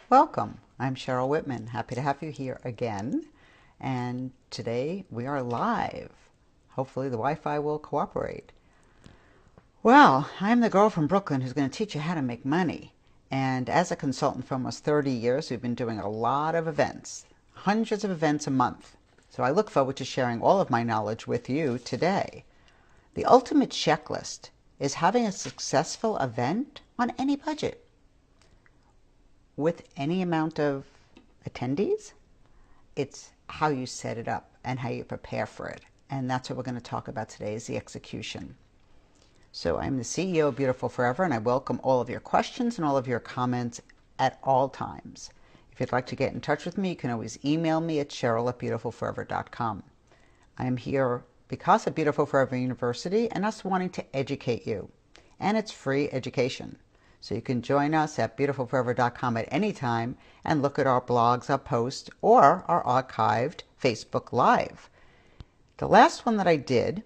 Welcome. I'm Cheryl Whitman. Happy to have you here again. And today we are live. Hopefully the Wi-Fi will cooperate. Well, I'm the girl from Brooklyn who's going to teach you how to make money. And as a consultant for almost 30 years, we've been doing a lot of events, hundreds of events a month. So I look forward to sharing all of my knowledge with you today. The ultimate checklist is having a successful event on any budget with any amount of attendees. It's how you set it up and how you prepare for it. And that's what we're going to talk about today, is the execution. So I'm the CEO of Beautiful Forever, and I welcome all of your questions and all of your comments at all times. If you'd like to get in touch with me, you can always email me at cheryl@beautifulforever.com. I'm here because of Beautiful Forever University and us wanting to educate you. And it's free education. So you can join us at beautifulforever.com at any time and look at our blogs, our posts, or our archived Facebook Live. The last one that I did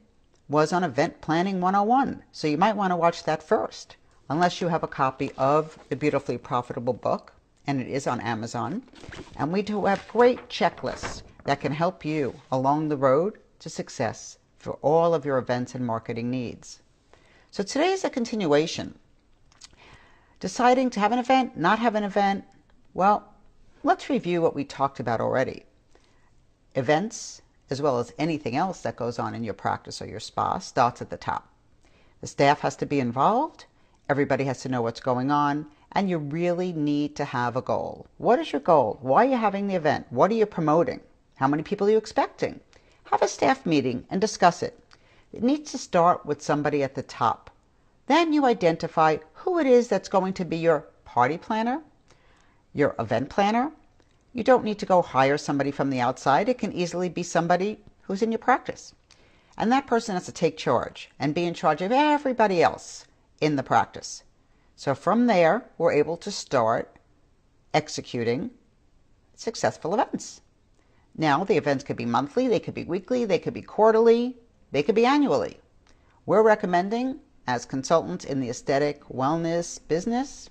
was on Event Planning 101, so you might want to watch that first, unless you have a copy of the Beautifully Profitable book, and it is on Amazon. And we do have great checklists that can help you along the road to success for all of your events and marketing needs. So today is a continuation. Deciding to have an event, not have an event, well, let's review what we talked about already. Events, as well as anything else that goes on in your practice or your spa, starts at the top. The staff has to be involved, everybody has to know what's going on, and you really need to have a goal. What is your goal? Why are you having the event? What are you promoting? How many people are you expecting? Have a staff meeting and discuss it. It needs to start with somebody at the top. Then you identify who it is that's going to be your party planner, your event planner. You don't need to go hire somebody from the outside. It can easily be somebody who's in your practice. And that person has to take charge and be in charge of everybody else in the practice. So from there, we're able to start executing successful events. Now, the events could be monthly, they could be weekly, they could be quarterly, they could be annually. We're recommending, as consultants in the aesthetic wellness business,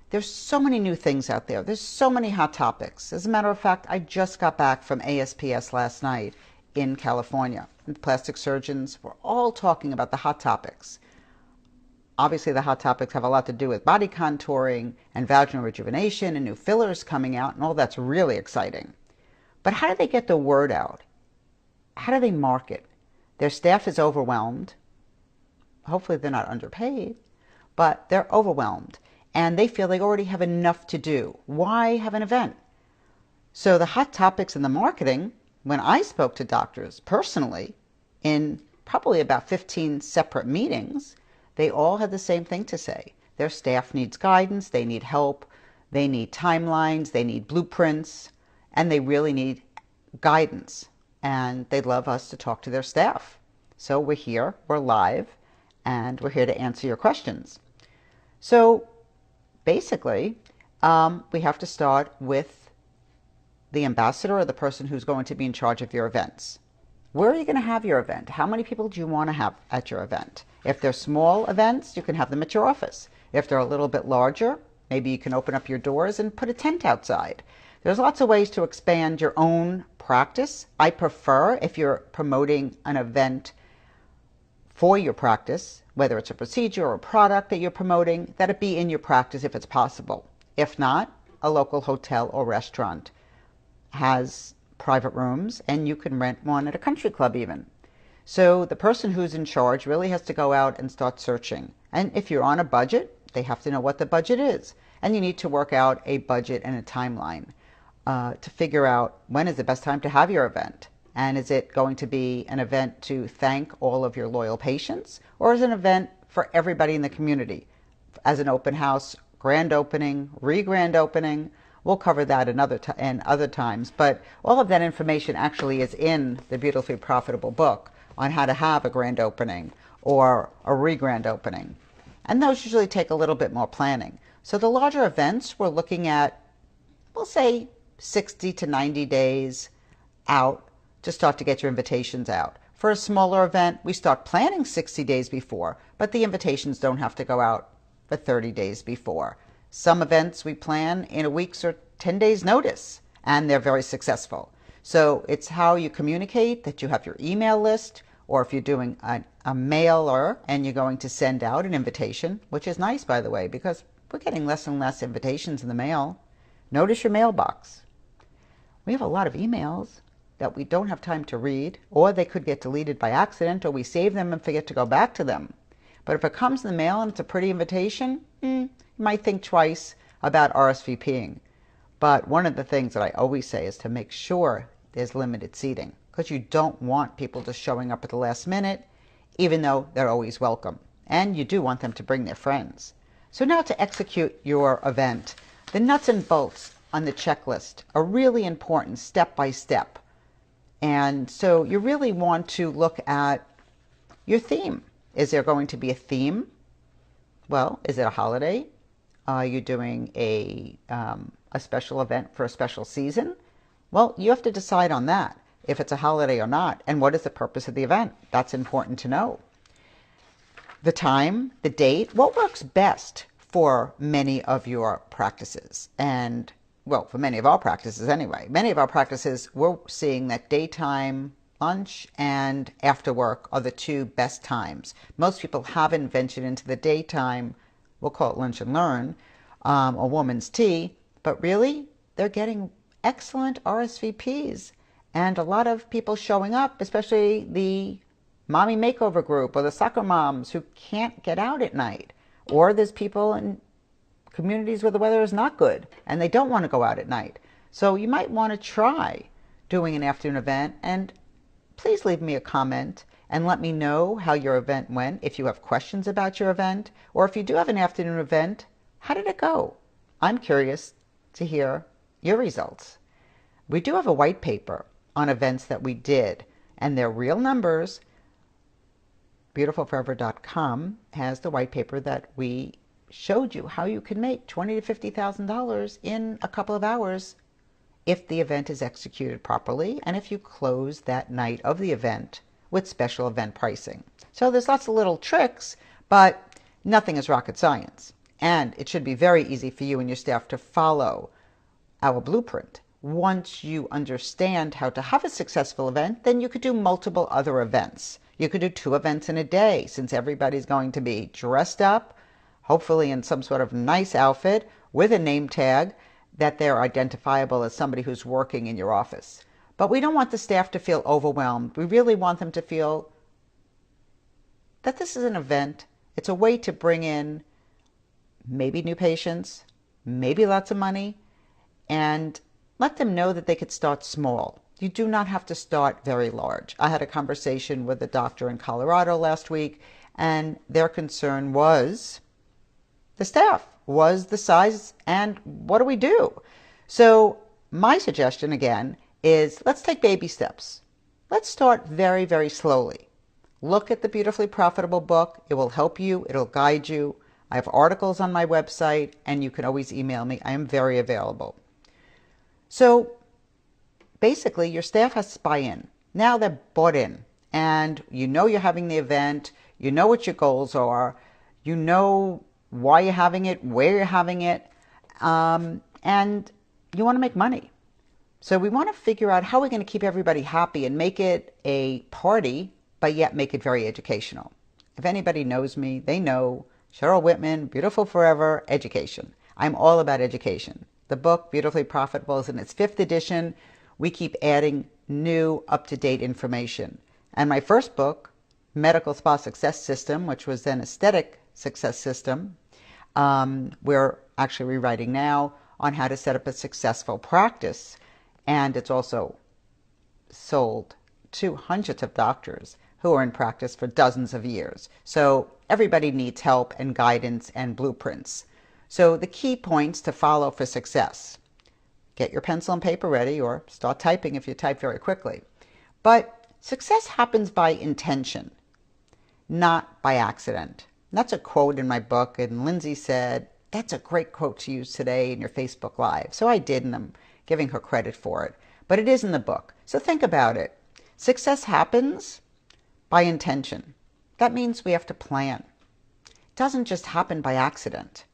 there's so many new things out there. There's so many hot topics. As a matter of fact, I just got back from ASPS last night in California. And the plastic surgeons were all talking about the hot topics. Obviously, the hot topics have a lot to do with body contouring and vaginal rejuvenation and new fillers coming out, and all that's really exciting. But how do they get the word out? How do they market? Their staff is overwhelmed. Hopefully they're not underpaid, but they're overwhelmed and they feel they already have enough to do. Why have an event? So the hot topics in the marketing, when I spoke to doctors personally in probably about 15 separate meetings, they all had the same thing to say. Their staff needs guidance, they need help, they need timelines, they need blueprints, and they really need guidance. And they'd love us to talk to their staff. So we're here, we're live, and we're here to answer your questions. So basically, we have to start with the ambassador or the person who's going to be in charge of your events. Where are you going to have your event? How many people do you want to have at your event? If they're small events, you can have them at your office. If they're a little bit larger, maybe you can open up your doors and put a tent outside. There's lots of ways to expand your own practice. I prefer, if you're promoting an event for your practice, whether it's a procedure or a product that you're promoting, that it be in your practice if it's possible. If not, a local hotel or restaurant has private rooms and you can rent one at a country club even. So the person who's in charge really has to go out and start searching. And if you're on a budget, they have to know what the budget is. And you need to work out a budget and a timeline to figure out when is the best time to have your event. And is it going to be an event to thank all of your loyal patients, or is it an event for everybody in the community? As an open house, grand opening, re-grand opening, we'll cover that in other times. But all of that information actually is in the Beautifully Profitable book on how to have a grand opening or a re-grand opening. And those usually take a little bit more planning. So the larger events, we're looking at, we'll say 60 to 90 days out to start to get your invitations out. For a smaller event, we start planning 60 days before, but the invitations don't have to go out for 30 days before. Some events we plan in a week's or 10 days notice, and they're very successful. So it's how you communicate, that you have your email list, or if you're doing a mailer and you're going to send out an invitation, which is nice, by the way, because we're getting less and less invitations in the mail. Notice your mailbox. We have a lot of emails that we don't have time to read, or they could get deleted by accident, or we save them and forget to go back to them. But if it comes in the mail and it's a pretty invitation, you might think twice about RSVPing. But one of the things that I always say is to make sure there's limited seating, because you don't want people just showing up at the last minute, even though they're always welcome. And you do want them to bring their friends. So now to execute your event, the nuts and bolts on the checklist are really important step by step. And so you really want to look at your theme. Is there going to be a theme? Well, is it a holiday? Are you doing a special event for a special season? Well, you have to decide on that, if it's a holiday or not, and what is the purpose of the event. That's important to know. The time, the date, what works best for many of your practices. And, well, for many of our practices anyway. Many of our practices, we're seeing that daytime, lunch, and after work are the two best times. Most people haven't ventured into the daytime, we'll call it lunch and learn, or woman's tea, but really, they're getting excellent RSVPs. And a lot of people showing up, especially the mommy makeover group or the soccer moms who can't get out at night. Or there's people in communities where the weather is not good and they don't want to go out at night. So you might want to try doing an afternoon event, and please leave me a comment and let me know how your event went. If you have questions about your event, or if you do have an afternoon event, how did it go? I'm curious to hear your results. We do have a white paper on events that we did, and they're real numbers. Beautifulforever.com has the white paper that we showed you how you can make $20,000 to $50,000 in a couple of hours if the event is executed properly and if you close that night of the event with special event pricing. So there's lots of little tricks, but nothing is rocket science. And it should be very easy for you and your staff to follow our blueprint. Once you understand how to have a successful event, then you could do multiple other events. You could do 2 events in a day, since everybody's going to be dressed up, hopefully in some sort of nice outfit with a name tag that they're identifiable as somebody who's working in your office. But we don't want the staff to feel overwhelmed. We really want them to feel that this is an event. It's a way to bring in maybe new patients, maybe lots of money, and let them know that they could start small. You do not have to start very large. I had a conversation with a doctor in Colorado last week, and their concern was the staff, was the size, and what do we do? So my suggestion, again, is let's take baby steps. Let's start very, very slowly. Look at the Beautifully Profitable book. It will help you. It'll guide you. I have articles on my website, and you can always email me. I am very available. So basically, your staff has to buy in. Now they're bought in, and you know you're having the event, you know what your goals are, you know why you're having it, where you're having it, and you want to make money. So we want to figure out how we're going to keep everybody happy and make it a party, but yet make it very educational. If anybody knows me, they know Cheryl Whitman, Beautiful Forever, education. I'm all about education. The book, Beautifully Profitable, is in its 5th edition. We keep adding new, up-to-date information. And my first book, Medical Spa Success System, which was then Aesthetic Success System, we're actually rewriting now on how to set up a successful practice. And it's also sold to hundreds of doctors who are in practice for dozens of years. So everybody needs help and guidance and blueprints. So the key points to follow for success. Get your pencil and paper ready, or start typing if you type very quickly. But success happens by intention, not by accident. And that's a quote in my book, and Lindsay said, that's a great quote to use today in your Facebook Live. So I did, and I'm giving her credit for it. But it is in the book. So think about it. Success happens by intention. That means we have to plan. It doesn't just happen by accident.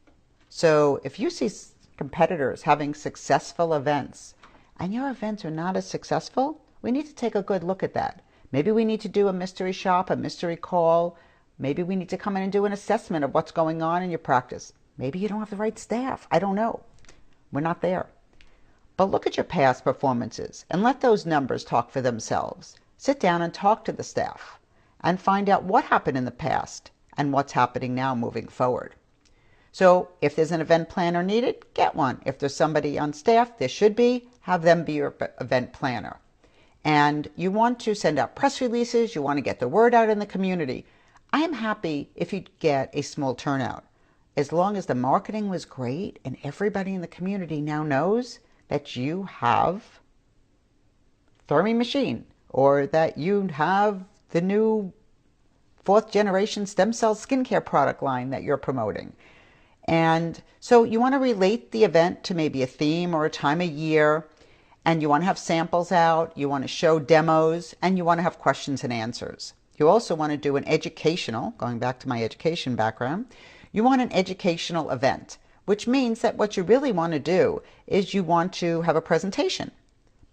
So if you see competitors having successful events and your events are not as successful, we need to take a good look at that. Maybe we need to do a mystery shop, a mystery call. Maybe we need to come in and do an assessment of what's going on in your practice. Maybe you don't have the right staff. I don't know. We're not there. But look at your past performances and let those numbers talk for themselves. Sit down and talk to the staff and find out what happened in the past and what's happening now moving forward. So if there's an event planner needed, get one. If there's somebody on staff, there should be, have them be your event planner. And you want to send out press releases, you want to get the word out in the community. I am happy if you get a small turnout. As long as the marketing was great and everybody in the community now knows that you have Thermi machine or that you have the new 4th generation stem cell skincare product line that you're promoting. And so you want to relate the event to maybe a theme or a time of year, and you want to have samples out, you want to show demos, and you want to have questions and answers. You also want to do an educational, going back to my education background, you want an educational event, which means that what you really want to do is you want to have a presentation.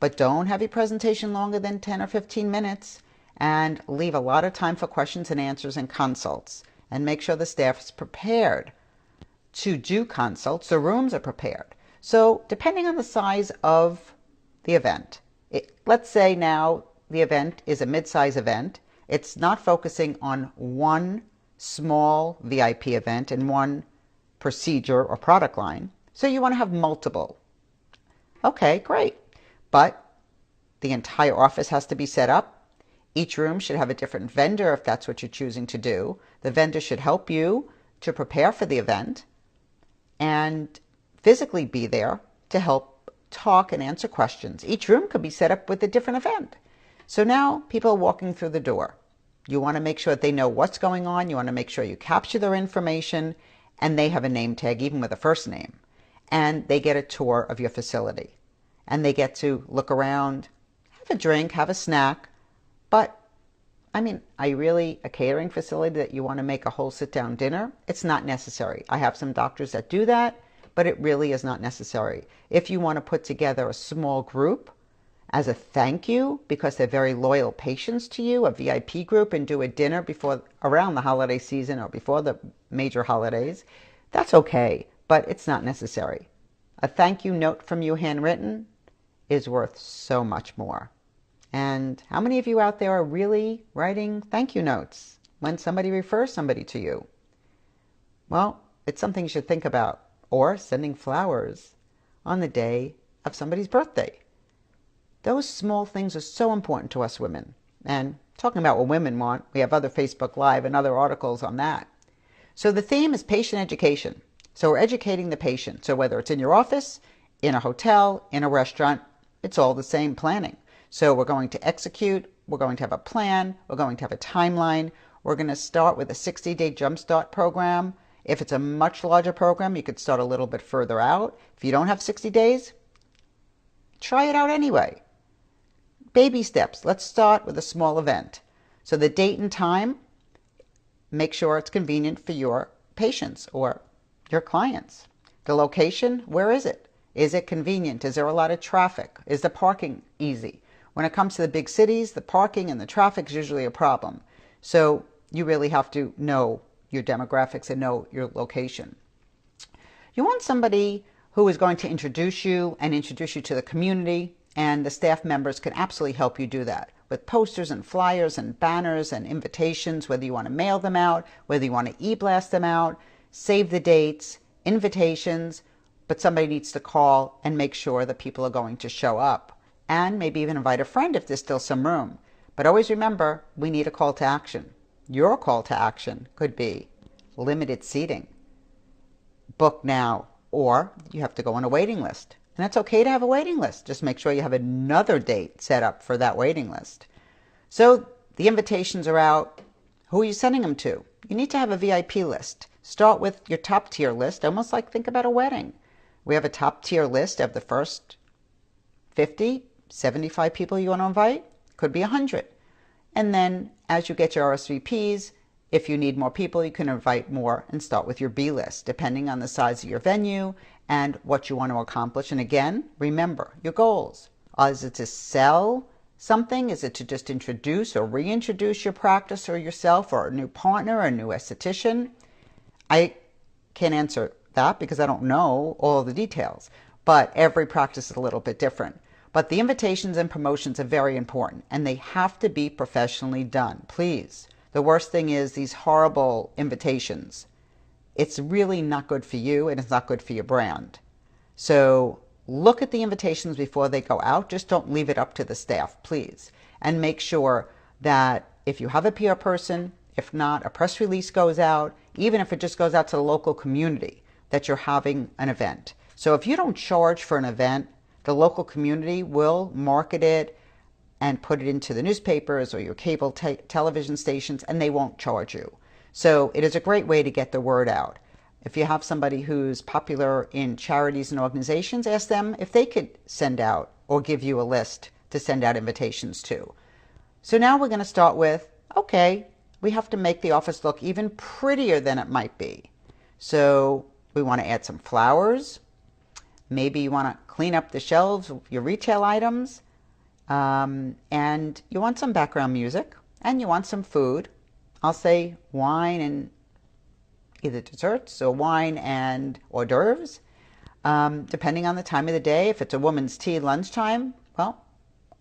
But don't have your presentation longer than 10 or 15 minutes and leave a lot of time for questions and answers and consults. And make sure the staff is prepared to do consults. The rooms are prepared. So depending on the size of the event, let's say now the event is a mid-size event. It's not focusing on one small VIP event and one procedure or product line. So you want to have multiple. Okay, great. But the entire office has to be set up. Each room should have a different vendor if that's what you're choosing to do. The vendor should help you to prepare for the event and physically be there to help talk and answer questions. Each room could be set up with a different event. So now people are walking through the door. You want to make sure that they know what's going on. You want to make sure you capture their information and they have a name tag, even with a first name. And they get a tour of your facility. And they get to look around, have a drink, have a snack. But, I mean, are you really a catering facility that you want to make a whole sit-down dinner? It's not necessary. I have some doctors that do that, but it really is not necessary. If you want to put together a small group as a thank you, because they're very loyal patients to you, a VIP group, and do a dinner around the holiday season or before the major holidays, that's okay, but it's not necessary. A thank you note from you handwritten is worth so much more. And how many of you out there are really writing thank you notes when somebody refers somebody to you? Well, it's something you should think about. Or sending flowers on the day of somebody's birthday. Those small things are so important to us women. And talking about what women want, we have other Facebook Live and other articles on that. So the theme is patient education. So we're educating the patient. So whether it's in your office, in a hotel, in a restaurant, it's all the same planning. So we're going to execute, we're going to have a plan, we're going to have a timeline. We're going to start with a 60-day jumpstart program. If it's a much larger program, you could start a little bit further out. If you don't have 60 days, try it out anyway. Baby steps. Let's start with a small event. So the date and time, make sure it's convenient for your patients or your clients. The location, where is it? Is it convenient? Is there a lot of traffic? Is the parking easy? When it comes to the big cities, the parking and the traffic is usually a problem. So you really have to know your demographics and know your location. You want somebody who is going to introduce you and introduce you to the community, and the staff members can absolutely help you do that with posters and flyers and banners and invitations, whether you want to mail them out, whether you want to e-blast them out, save the dates, invitations, but somebody needs to call and make sure that people are going to show up, and maybe even invite a friend if there's still some room. But always remember, we need a call to action. Your call to action could be limited seating, book now, or you have to go on a waiting list. And it's okay to have a waiting list. Just make sure you have another date set up for that waiting list. So the invitations are out. Who are you sending them to? You need to have a VIP list. Start with your top tier list, almost like think about a wedding. We have a top tier list of the first 50, 75 people you want to invite. Could be 100. And then as you get your RSVPs, If you need more people, you can invite more and start with your B list, depending on the size of your venue and what you want to accomplish. And again, remember your goals. Is it to sell something? Is it to just introduce or reintroduce your practice or yourself or a new partner or a new esthetician? I can't answer that because I don't know all the details, but every practice is a little bit different. But the invitations and promotions are very important, and they have to be professionally done. Please. The worst thing is these horrible invitations. It's really not good for you, and it's not good for your brand. So look at the invitations before they go out. Just don't leave it up to the staff, please. And make sure that if you have a PR person, if not, a press release goes out, even if it just goes out to the local community, that you're having an event. So if you don't charge for an event, the local community will market it and put it into the newspapers or your cable television stations, and they won't charge you. So it is a great way to get the word out. If you have somebody who's popular in charities and organizations, ask them if they could send out or give you a list to send out invitations to. So now we're going to start with, okay, we have to make the office look even prettier than it might be. So we want to add some flowers. Maybe you want to clean up the shelves of your retail items. And you want some background music, and you want some food. I'll say wine and either desserts or wine and hors d'oeuvres, depending on the time of the day. If it's a woman's tea lunchtime, well,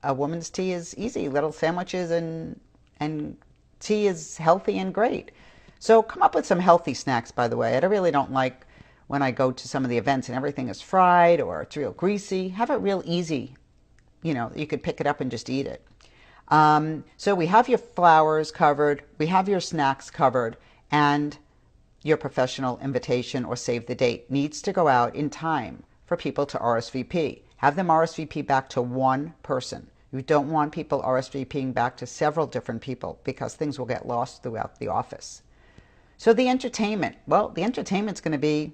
a woman's tea is easy. Little sandwiches and tea is healthy and great. So come up with some healthy snacks, by the way. I really don't like when I go to some of the events and everything is fried or it's real greasy. Have it real easy. You know, you could pick it up and just eat it. So we have your flowers covered, we have your snacks covered, and your professional invitation or save the date needs to go out in time for people to RSVP. Have them RSVP back to one person. You don't want people RSVPing back to several different people because things will get lost throughout the office. So the entertainment, well, the entertainment's going to be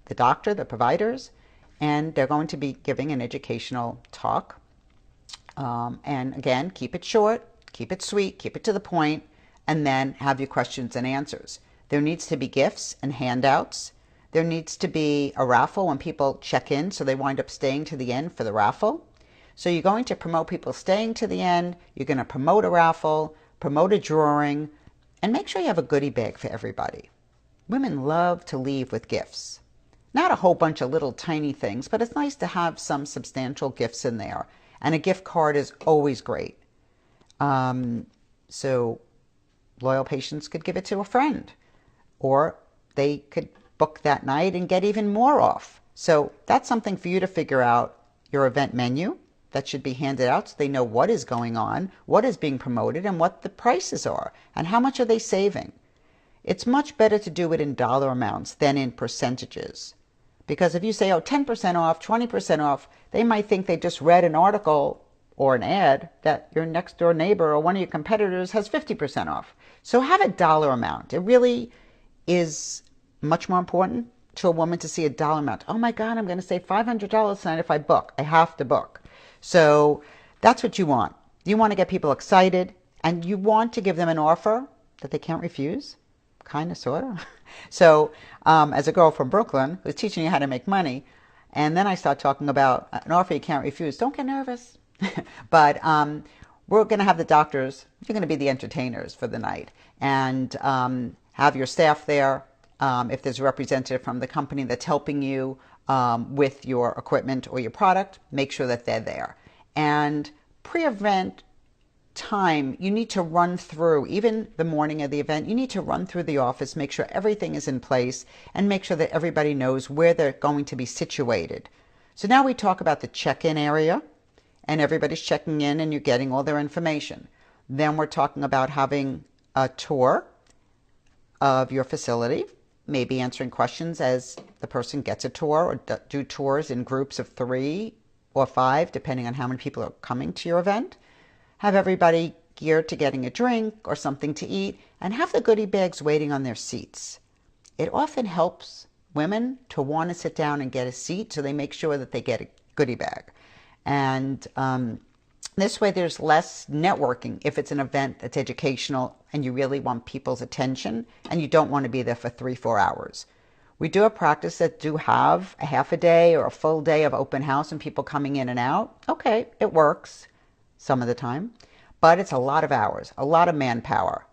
the doctor, the providers, and they're going to be giving an educational talk. And again, keep it short, keep it sweet, keep it to the point, and then have your questions and answers. There needs to be gifts and handouts. There needs to be a raffle when people check in, so they wind up staying to the end for the raffle. So you're going to promote people staying to the end. You're going to promote a raffle, promote a drawing, and make sure you have a goodie bag for everybody. Women love to leave with gifts. Not a whole bunch of little tiny things, but it's nice to have some substantial gifts in there. And a gift card is always great. So loyal patients could give it to a friend, or they could book that night and get even more off. So that's something for you to figure out. Your event menu that should be handed out so they know what is going on, what is being promoted, and what the prices are, and how much are they saving. It's much better to do it in dollar amounts than in percentages. Because if you say, oh, 10% off, 20% off, they might think they just read an article or an ad that your next door neighbor or one of your competitors has 50% off. So have a dollar amount. It really is much more important to a woman to see a dollar amount. Oh my God, I'm going to save $500 tonight if I book. I have to book. So that's what you want. You want to get people excited, and you want to give them an offer that they can't refuse. Kind of, sort of. So as a girl from Brooklyn who's teaching you how to make money, and then I start talking about an offer you can't refuse, don't get nervous. But we're going to have the doctors, you're going to be the entertainers for the night, and have your staff there. If there's a representative from the company that's helping you with your equipment or your product, make sure that they're there. And pre-event time, you need to run through, even the morning of the event, you need to run through the office, make sure everything is in place, and make sure that everybody knows where they're going to be situated. So now we talk about the check-in area, and everybody's checking in and you're getting all their information. Then we're talking about having a tour of your facility, maybe answering questions as the person gets a tour, or do tours in groups of 3 or 5, depending on how many people are coming to your event. Have everybody geared to getting a drink or something to eat, and have the goodie bags waiting on their seats. It often helps women to want to sit down and get a seat, so they make sure that they get a goodie bag. And This way there's less networking if it's an event that's educational and you really want people's attention and you don't want to be there for 3-4 hours. We do a practice that do have a half a day or a full day of open house and people coming in and out. Okay, it works some of the time, but it's a lot of hours, a lot of manpower.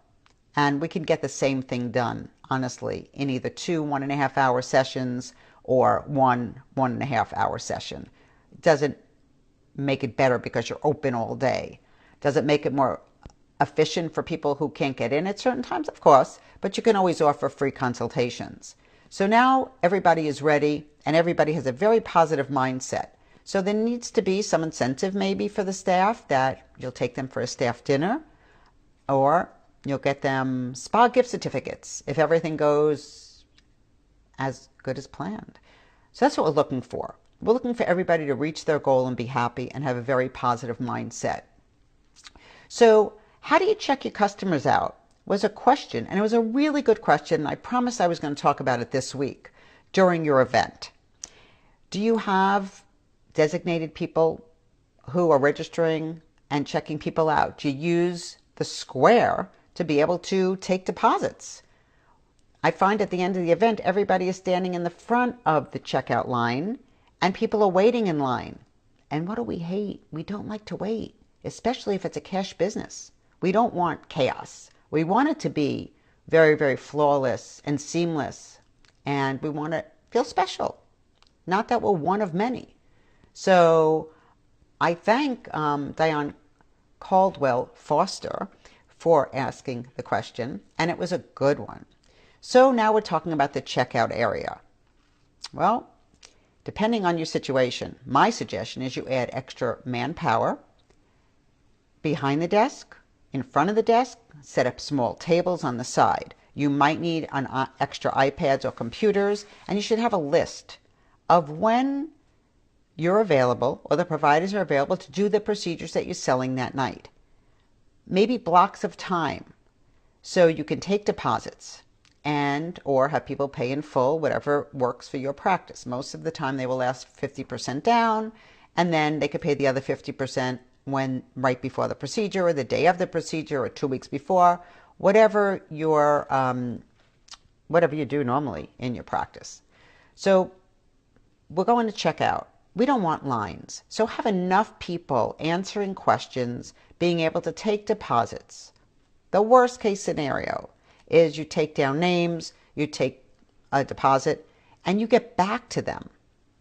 And we can get the same thing done, honestly, in either 2 1.5-hour sessions or 1.5-hour session. It doesn't make it better because you're open all day. Does it make it more efficient for people who can't get in at certain times? Of course, but you can always offer free consultations. So now everybody is ready and everybody has a very positive mindset. So there needs to be some incentive maybe for the staff that you'll take them for a staff dinner or you'll get them spa gift certificates if everything goes as good as planned. So that's what we're looking for. We're looking for everybody to reach their goal and be happy and have a very positive mindset. So how do you check your customers out? Was a question, and it was a really good question, and I promised I was going to talk about it this week during your event. Do you have designated people who are registering and checking people out? Do you use the square to be able to take deposits? I find at the end of the event, everybody is standing in the front of the checkout line and people are waiting in line. And what do we hate? We don't like to wait, especially if it's a cash business. We don't want chaos. We want it to be very, very flawless and seamless. And we want to feel special. Not that we're one of many. So I thank Diane Caldwell Foster for asking the question, and it was a good one. So now we're talking about the checkout area. Well, depending on your situation, my suggestion is you add extra manpower behind the desk, in front of the desk, set up small tables on the side. You might need an extra iPads or computers, and you should have a list of when you're available or the providers are available to do the procedures that you're selling that night. Maybe blocks of time so you can take deposits and or have people pay in full, whatever works for your practice. Most of the time they will ask 50% down, and then they could pay the other 50% when right before the procedure or the day of the procedure or 2 weeks before, whatever you do normally in your practice. So we're going to check out. We don't want lines. So have enough people answering questions, being able to take deposits. The worst case scenario is you take down names, you take a deposit, and you get back to them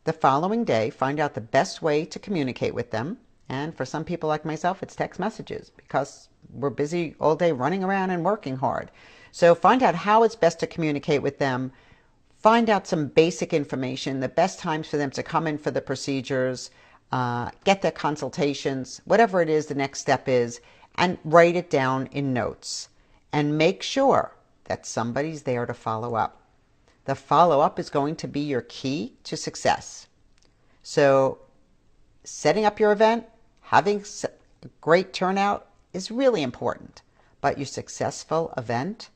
the following day, find out the best way to communicate with them. And for some people like myself, it's text messages because we're busy all day running around and working hard. So find out how it's best to communicate with them. Find out some basic information, the best times for them to come in for the procedures, get their consultations, whatever it is the next step is, and write it down in notes. And make sure that somebody's there to follow up. The follow-up is going to be your key to success. So setting up your event, having a great turnout is really important. But your successful event,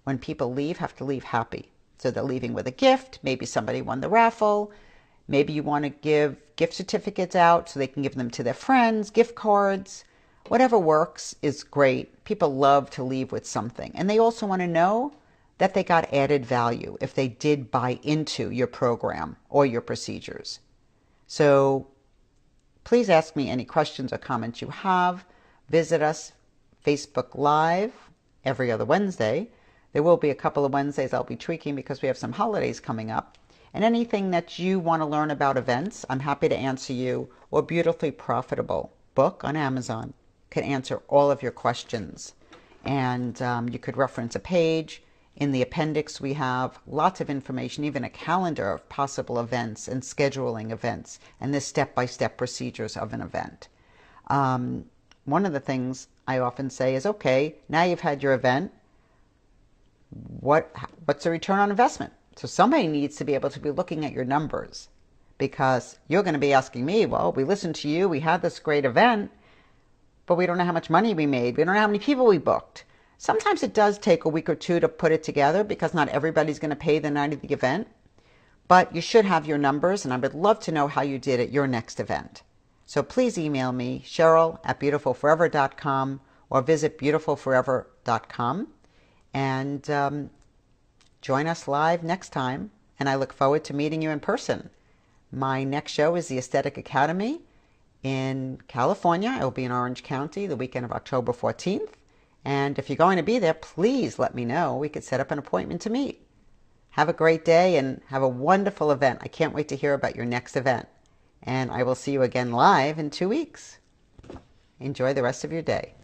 when people leave, have to leave happy. So they're leaving with a gift. Maybe somebody won the raffle. Maybe you want to give gift certificates out so they can give them to their friends, gift cards. Whatever works is great. People love to leave with something. And they also want to know that they got added value if they did buy into your program or your procedures. So please ask me any questions or comments you have. Visit us Facebook Live every other Wednesday. There will be a couple of Wednesdays I'll be tweaking because we have some holidays coming up. And anything that you want to learn about events, I'm happy to answer you. Or Beautifully Profitable book on Amazon can answer all of your questions. And you could reference a page. In the appendix, we have lots of information, even a calendar of possible events and scheduling events and the step-by-step procedures of an event. One of the things I often say is, okay, now you've had your event. What's the return on investment? So somebody needs to be able to be looking at your numbers because you're going to be asking me, well, we listened to you, we had this great event, but we don't know how much money we made. We don't know how many people we booked. Sometimes it does take a week or two to put it together because not everybody's going to pay the night of the event. But you should have your numbers, and I would love to know how you did at your next event. So please email me, Cheryl@beautifulforever.com, or visit beautifulforever.com, and join us live next time. And I look forward to meeting you in person. My next show is the Aesthetic Academy in California. I will be in Orange County the weekend of October 14th. And if you're going to be there, please let me know. We could set up an appointment to meet. Have a great day and have a wonderful event. I can't wait to hear about your next event. And I will see you again live in 2 weeks. Enjoy the rest of your day.